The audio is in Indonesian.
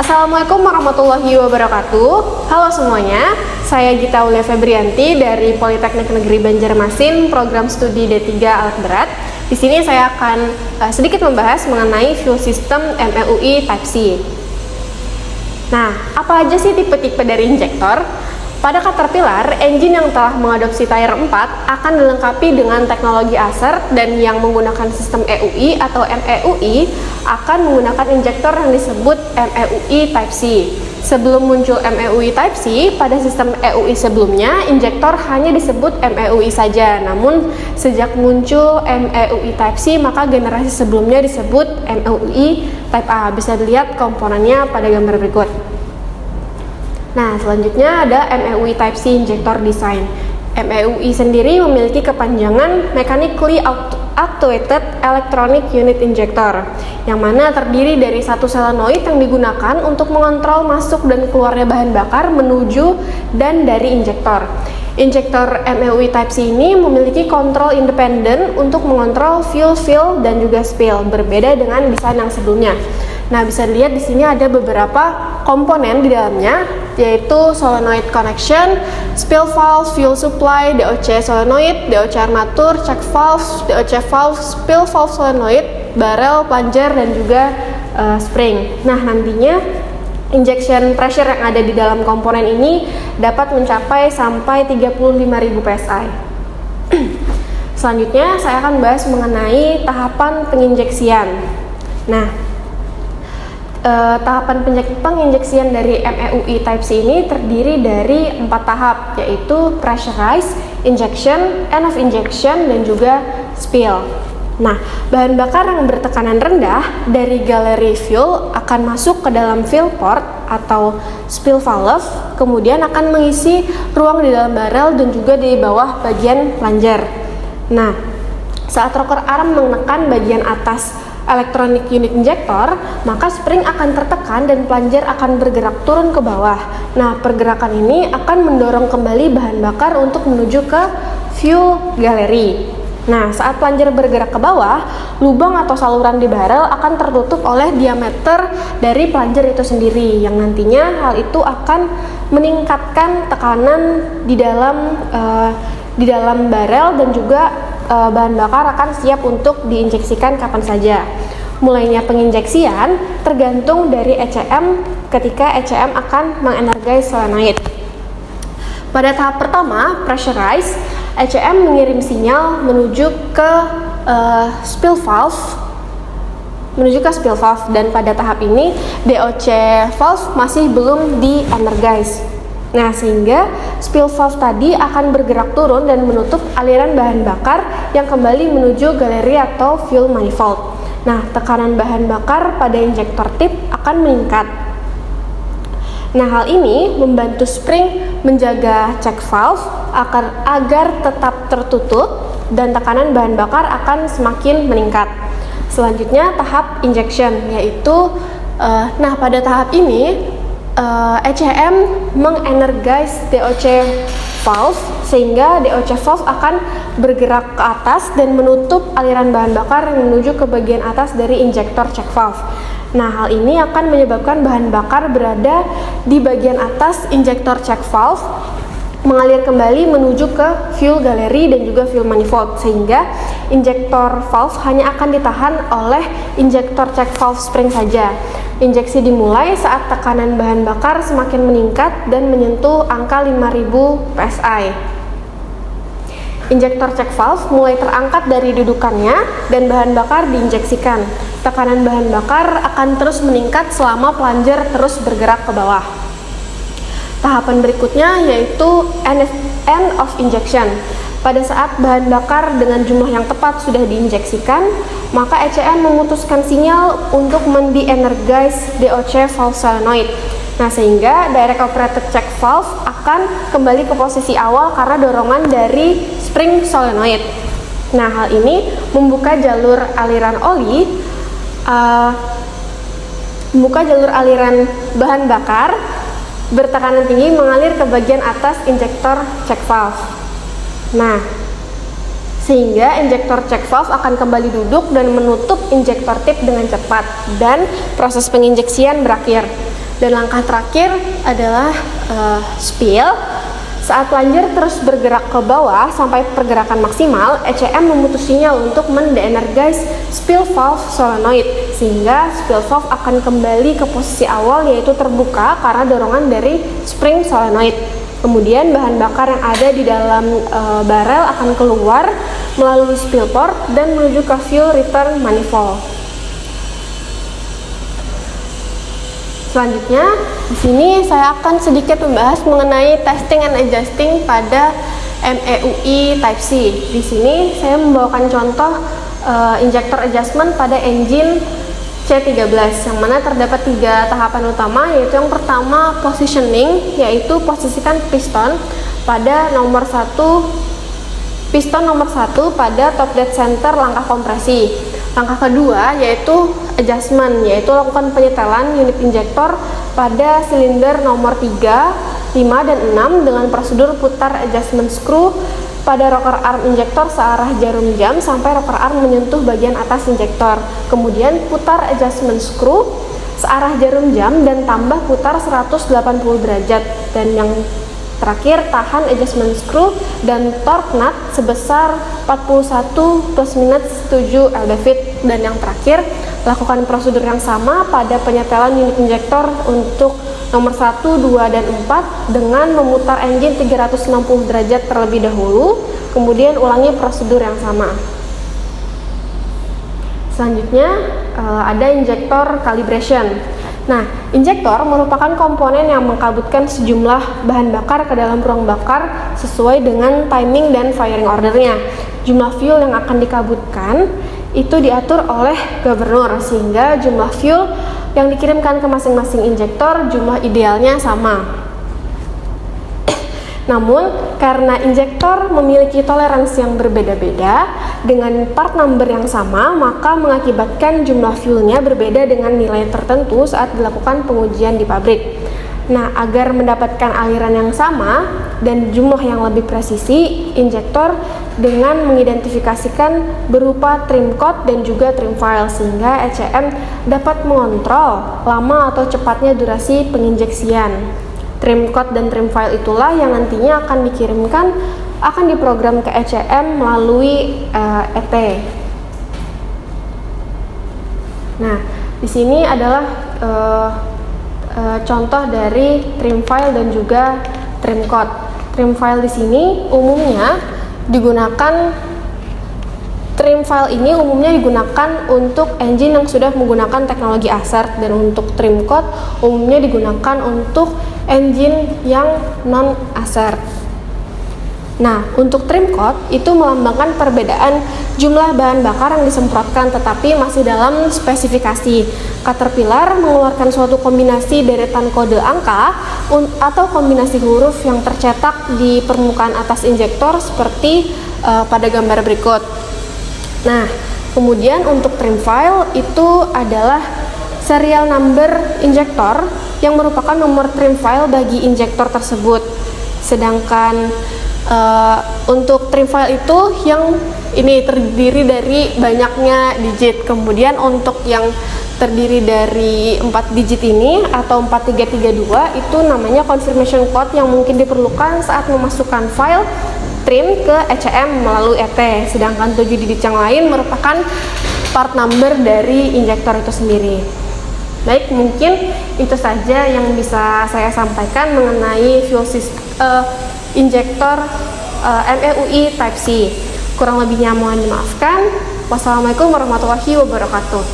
Assalamualaikum warahmatullahi wabarakatuh. Halo semuanya, saya Gita Aulia Febrianti dari Politeknik Negeri Banjarmasin, program studi D3 Alat Berat. Di sini saya akan sedikit membahas mengenai fuel system MEUI Type C. Nah, apa aja sih tipe-tipe dari injektor? Pada Caterpillar, engine yang telah mengadopsi Tier 4 akan dilengkapi dengan teknologi Acer, dan yang menggunakan sistem EUI atau MEUI akan menggunakan injektor yang disebut MEUI Type C. Sebelum muncul MEUI Type C, pada sistem EUI sebelumnya, injektor hanya disebut MEUI saja. Namun, sejak muncul MEUI Type C, maka generasi sebelumnya disebut MEUI Type A. Bisa dilihat komponennya pada gambar berikut. Nah, selanjutnya ada MEUI Type C Injector Design. MEUI sendiri memiliki kepanjangan Mechanically Actuated Electronic Unit Injector, yang mana terdiri dari satu solenoid yang digunakan untuk mengontrol masuk dan keluarnya bahan bakar menuju dan dari injektor. Injektor MEUI Type C ini memiliki kontrol independen untuk mengontrol fuel fill dan juga spill, berbeda dengan desain yang sebelumnya. Nah, bisa dilihat di sini ada beberapa komponen di dalamnya, yaitu solenoid connection, spill valve, fuel supply, DOC solenoid, DOC armatur, check valve, DOC valve, spill valve solenoid, barrel, plunger, dan juga spring. Nah, nantinya injection pressure yang ada di dalam komponen ini dapat mencapai sampai 35.000 PSI. Selanjutnya saya akan bahas mengenai tahapan penginjeksian. Nah, tahapan penginjeksian dari MEUI Type C ini terdiri dari 4 tahap, yaitu pressurize, injection, end of injection, dan juga spill. Nah, bahan bakar yang bertekanan rendah dari gallery fuel akan masuk ke dalam fill port atau spill valve, kemudian akan mengisi ruang di dalam barrel dan juga di bawah bagian plunger. Nah, saat rocker arm menekan bagian atas electronic unit injector, maka spring akan tertekan dan plunger akan bergerak turun ke bawah. Nah, pergerakan ini akan mendorong kembali bahan bakar untuk menuju ke fuel gallery. Nah, saat plunger bergerak ke bawah, lubang atau saluran di barrel akan tertutup oleh diameter dari plunger itu sendiri, yang nantinya hal itu akan meningkatkan tekanan di dalam barrel, dan juga bahan bakar akan siap untuk diinjeksikan kapan saja. Mulainya penginjeksian tergantung dari ECM ketika ECM akan mengenergize solenoid. Pada tahap pertama, pressurize, ECM mengirim sinyal menuju ke spill valve, dan pada tahap ini DOC valve masih belum di-energize. Nah, sehingga spill valve tadi akan bergerak turun dan menutup aliran bahan bakar yang kembali menuju galeri atau fuel manifold. Nah, tekanan bahan bakar pada injektor tip akan meningkat. Nah, hal ini membantu spring menjaga check valve agar tetap tertutup dan tekanan bahan bakar akan semakin meningkat. Selanjutnya tahap injection, yaitu pada tahap ini ECM mengenergize DOC valve, sehingga DOC valve akan bergerak ke atas dan menutup aliran bahan bakar yang menuju ke bagian atas dari injektor check valve. Nah, hal ini akan menyebabkan bahan bakar berada di bagian atas injektor check valve mengalir kembali menuju ke fuel gallery dan juga fuel manifold, sehingga injektor valve hanya akan ditahan oleh injektor check valve spring saja. Injeksi dimulai saat tekanan bahan bakar semakin meningkat dan menyentuh angka 5.000 PSI. Injektor check valve mulai terangkat dari dudukannya dan bahan bakar diinjeksikan. Tekanan bahan bakar akan terus meningkat selama plunger terus bergerak ke bawah. Tahapan berikutnya yaitu end of injection. Pada saat bahan bakar dengan jumlah yang tepat sudah diinjeksikan, maka ECM memutuskan sinyal untuk men-de-energize DOC valve solenoid. Nah, sehingga direct operated check valve akan kembali ke posisi awal karena dorongan dari spring solenoid. Nah, hal ini membuka jalur aliran bahan bakar bertekanan tinggi mengalir ke bagian atas injektor check valve. Nah, sehingga injektor check valve akan kembali duduk dan menutup injektor tip dengan cepat dan proses penginjeksian berakhir. Dan langkah terakhir adalah spill. Saat plunger terus bergerak ke bawah sampai pergerakan maksimal, ECM memutus sinyal untuk men-de-energize spill valve solenoid, sehingga spill valve akan kembali ke posisi awal, yaitu terbuka karena dorongan dari spring solenoid. Kemudian bahan bakar yang ada di dalam barel akan keluar melalui spill port dan menuju ke fuel return manifold. Selanjutnya, di sini saya akan sedikit membahas mengenai testing and adjusting pada MEUI Type C. Di sini saya membawakan contoh injector adjustment pada engine C13, yang mana terdapat 3 tahapan utama, yaitu yang pertama positioning, yaitu posisikan piston nomor 1 pada top dead center langkah kompresi. Langkah kedua yaitu adjustment, yaitu lakukan penyetelan unit injektor pada silinder nomor 3, 5, dan 6 dengan prosedur putar adjustment screw pada rocker arm injektor searah jarum jam sampai rocker arm menyentuh bagian atas injektor. Kemudian putar adjustment screw searah jarum jam dan tambah putar 180 derajat. Dan yang terakhir, tahan adjustment screw dan torque nut sebesar 41 plus minus 7 lb-feet. Dan yang terakhir, lakukan prosedur yang sama pada penyetelan unit injektor untuk nomor 1, 2, dan 4 dengan memutar engine 360 derajat terlebih dahulu, kemudian ulangi prosedur yang sama. Selanjutnya ada injektor calibration. Nah, injektor merupakan komponen yang mengkabutkan sejumlah bahan bakar ke dalam ruang bakar sesuai dengan timing dan firing ordernya. Jumlah fuel yang akan dikabutkan itu diatur oleh gubernur, sehingga jumlah fuel yang dikirimkan ke masing-masing injektor jumlah idealnya sama. Namun, karena injektor memiliki toleransi yang berbeda-beda dengan part number yang sama, maka mengakibatkan jumlah fuelnya berbeda dengan nilai tertentu saat dilakukan pengujian di pabrik. Nah, agar mendapatkan aliran yang sama dan jumlah yang lebih presisi, injektor dengan mengidentifikasikan berupa trim code dan juga trim file, sehingga ECM dapat mengontrol lama atau cepatnya durasi penginjeksian. Trim code dan trim file itulah yang nantinya akan diprogram ke ECM melalui ET. Nah, di sini adalah contoh dari trim file dan juga trim code. Trim file di sini umumnya digunakan untuk engine yang sudah menggunakan teknologi ASERT, dan untuk trim code umumnya digunakan untuk engine yang non ASERT. Nah, untuk trim code itu melambangkan perbedaan jumlah bahan bakar yang disemprotkan, tetapi masih dalam spesifikasi. Caterpillar mengeluarkan suatu kombinasi deretan kode angka atau kombinasi huruf yang tercetak di permukaan atas injektor seperti pada gambar berikut. Nah, kemudian untuk trim file itu adalah serial number injektor yang merupakan nomor trim file bagi injektor tersebut. Sedangkan untuk trim file itu yang ini terdiri dari banyaknya digit. Kemudian untuk yang terdiri dari 4 digit ini atau 4332 itu namanya confirmation code yang mungkin diperlukan saat memasukkan file trim ke ECM melalui ET. Sedangkan 7 digit yang lain merupakan part number dari injektor itu sendiri. Baik, mungkin itu saja yang bisa saya sampaikan mengenai fuel injektor MEUI Type C. Kurang lebihnya mohon dimaafkan. Wassalamualaikum warahmatullahi wabarakatuh.